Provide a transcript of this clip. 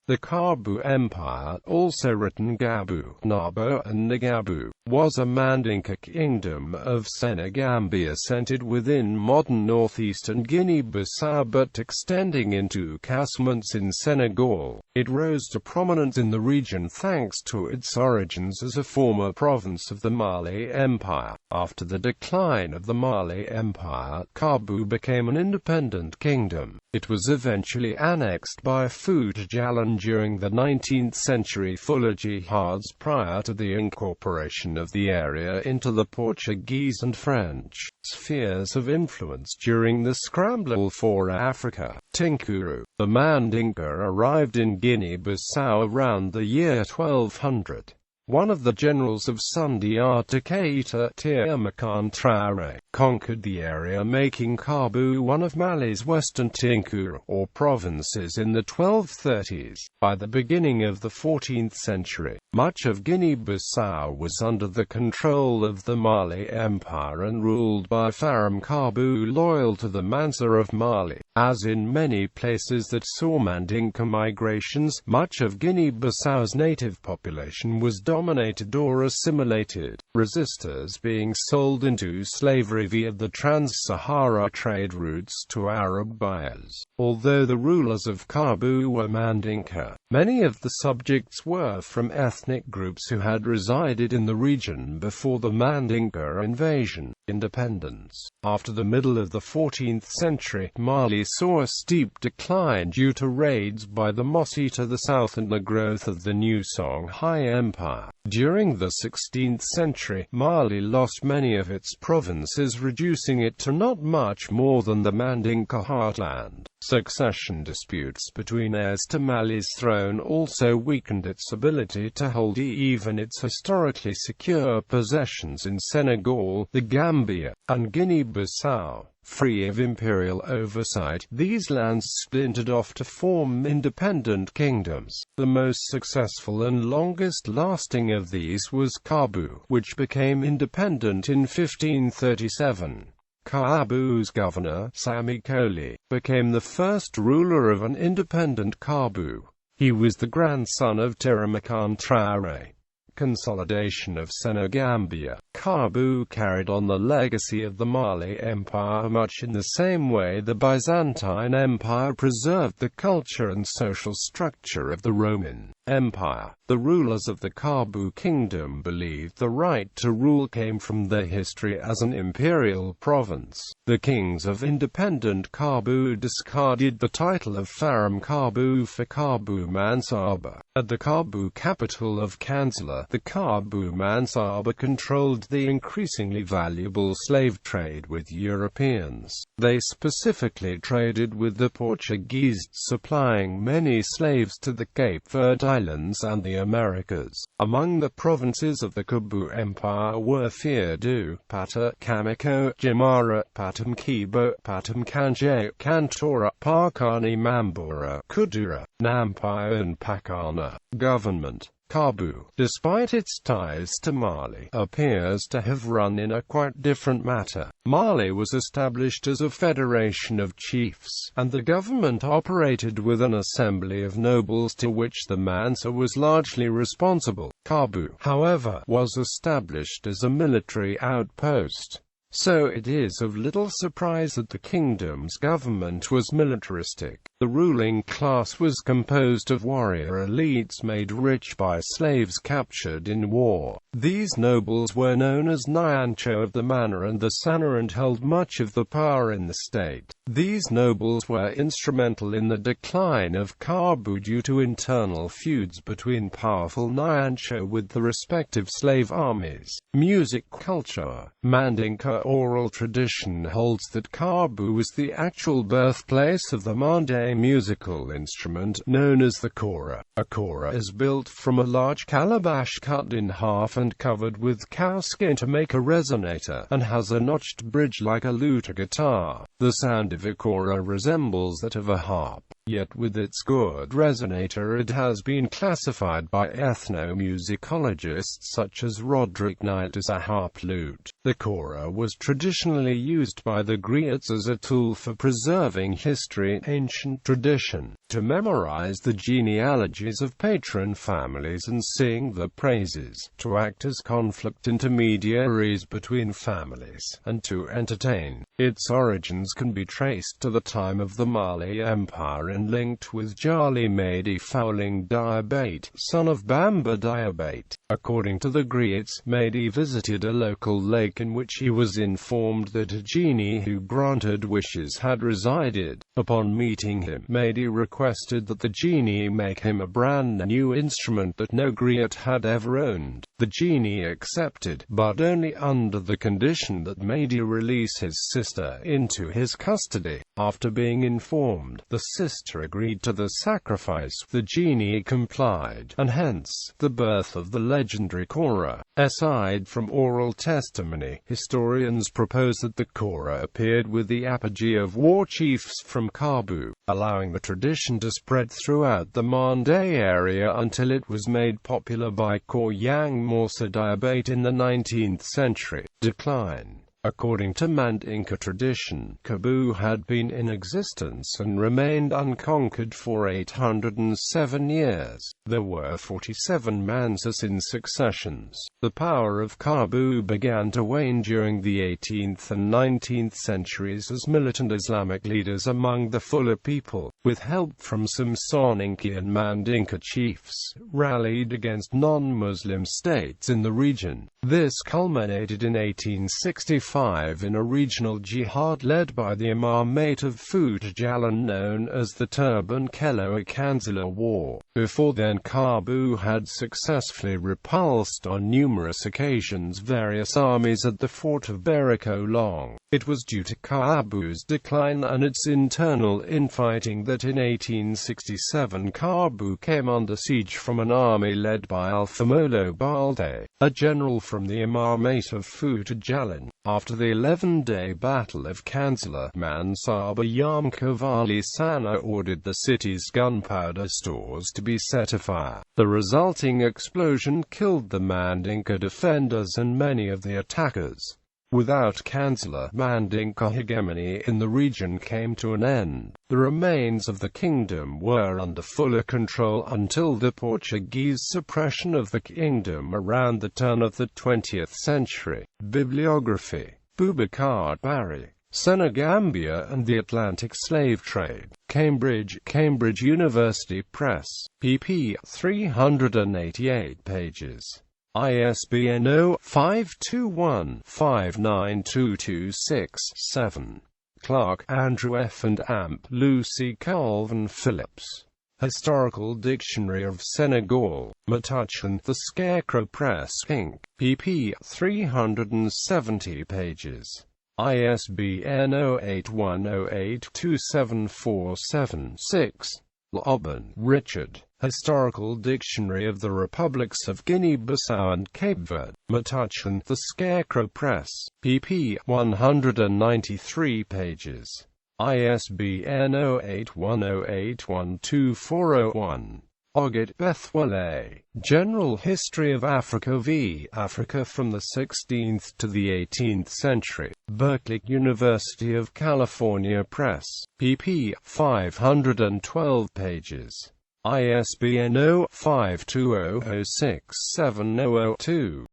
The Kaabu Empire, also written Gabu, Ngabou and Ngabou, was a Mandinka kingdom of Senegambia centered within modern northeastern Guinea-Bissau but extending into Casamance in Senegal. It rose to prominence in the region thanks to its origins as a former province of the Mali Empire. After the decline of the Mali Empire, Kaabu became an independent kingdom. It was eventually annexed by Futa Jallon during the 19th century Fula jihads prior to the incorporation of the area into the Portuguese and French spheres of influence during the Scramble for Africa. Tinkuru, the Mandinka arrived in Guinea-Bissau around the year 1200. One of the generals of Sundiata Keita, Tirmakan Traoré, conquered the area, making Kaabu one of Mali's western Tinkuru, or provinces, in the 1230s. By the beginning of the 14th century, much of Guinea-Bissau was under the control of the Mali Empire and ruled by Pharaoh Kaabu, loyal to the Mansa of Mali. As in many places that saw Mandinka migrations, much of Guinea-Bissau's native population was dominated or assimilated, resistors being sold into slavery via the trans-Sahara trade routes to Arab buyers. Although the rulers of Kaabu were Mandinka, many of the subjects were from ethnic groups who had resided in the region before the Mandinka invasion. Independence. After the middle of the 14th century, Mali saw a steep decline due to raids by the Mossi to the south and the growth of the new Songhai Empire. During the 16th century, Mali lost many of its provinces, reducing it to not much more than the Mandinka heartland. Succession disputes between heirs to Mali's throne also weakened its ability to hold even its historically secure possessions in Senegal, the Gambia, and Guinea-Bissau. Free of imperial oversight, these lands splintered off to form independent kingdoms. The most successful and longest-lasting of these was Kaabu, which became independent in 1537. Kaabu's governor, Sami Koli, became the first ruler of an independent Kaabu. He was the grandson of Tirmakan Traoré. Consolidation of Senegambia. Kaabu carried on the legacy of the Mali Empire much in the same way the Byzantine Empire preserved the culture and social structure of the Roman Empire. The rulers of the Kaabu kingdom believed the right to rule came from their history as an imperial province. The kings of independent Kaabu discarded the title of Pharaoh Kaabu for Kaabu Mansaba. At the Kaabu capital of Kansala, the Kaabu Mansaba controlled the increasingly valuable slave trade with Europeans. They specifically traded with the Portuguese, supplying many slaves to the Cape Verde Islands and the Americas. Among the provinces of the Kaabu Empire were Fierdu, Pata, Kamiko, Jimara, Patam Kibo, Patam Kanje, Kantora, Pakani Mambura, Kudura, Nampai and Pakana. Government. Kaabu, despite its ties to Mali, appears to have run in a quite different matter. Mali was established as a federation of chiefs, and the government operated with an assembly of nobles to which the Mansa was largely responsible. Kaabu, however, was established as a military outpost. So it is of little surprise that the kingdom's government was militaristic. The ruling class was composed of warrior elites made rich by slaves captured in war. These nobles were known as Nyancho of the manor and the Sana and held much of the power in the state. These nobles were instrumental in the decline of Kaabu due to internal feuds between powerful Nyancho with the respective slave armies. Music culture. Mandinka oral tradition holds that Kaabu was the actual birthplace of the Mande musical instrument, known as the kora. A kora is built from a large calabash cut in half and covered with cow skin to make a resonator, and has a notched bridge like a lute or guitar. The sound of a kora resembles that of a harp. Yet with its good resonator it has been classified by ethnomusicologists such as Roderick Knight as a harp lute. The kora was traditionally used by the griots as a tool for preserving history, ancient tradition, to memorize the genealogies of patron families and sing the praises, to act as conflict intermediaries between families, and to entertain. Its origins can be traced to the time of the Mali Empire and linked with Jali Madi Fouling Diabate, son of Bamba Diabate. According to the griots, Madi visited a local lake in which he was informed that a genie who granted wishes had resided. Upon meeting him, Madi requested that the genie make him a brand new instrument that no griot had ever owned. The genie accepted, but only under the condition that Madi release his sister into his custody. After being informed, the sister agreed to the sacrifice. The genie complied, and hence, the birth of the legendary kora. Aside from oral testimony, historians propose that the kora appeared with the apogee of war chiefs from Kaabu, allowing the tradition to spread throughout the Mande area until it was made popular by Koryang Morsa Diabate in the 19th century. Decline. According to Mandinka tradition, Gabu had been in existence and remained unconquered for 807 years. There were 47 Manses in successions. The power of Gabu began to wane during the 18th and 19th centuries as militant Islamic leaders among the Fula people, with help from some Soninke and Mandinka chiefs, rallied against non-Muslim states in the region. This culminated in 1865 in a regional jihad led by the imamate of Futa Jallon known as the Turban-Kelo-Kansala War. Before then, Kaabu had successfully repulsed on numerous occasions various armies at the fort of Beriko Long. It was due to Kaabu's decline and its internal infighting that in 1867 Kaabu came under siege from an army led by Alfamolo Balde, a general from the imamate of Futa Jallon. After the 11-day Battle of Kansala, Mansaba Yamkovali Sana ordered the city's gunpowder stores to be set afire. The resulting explosion killed the Mandinka defenders and many of the attackers. Without Kansala, Mandinka hegemony in the region came to an end. The remains of the kingdom were under Fula control until the Portuguese suppression of the kingdom around the turn of the 20th century. Bibliography: Boubacar Barry, Senegambia and the Atlantic Slave Trade. Cambridge, Cambridge University Press. pp. 388 pages. ISBN 0-521-59226-7. Clark, Andrew F. and Amp. Lucy Colvin Phillips. Historical Dictionary of Senegal. Metuchen, The Scarecrow Press, Inc. pp. 370 pages. ISBN 0810827476. Auburn, Richard. Historical Dictionary of the Republics of Guinea-Bissau and Cape Verde. Metuchen, The Scarecrow Press. pp. 193 pages. ISBN 0810812401. Ogot Bethwale. General History of Africa v. Africa from the 16th to the 18th century. Berkeley, University of California Press. pp. 512 pages. ISBN 0-520067002.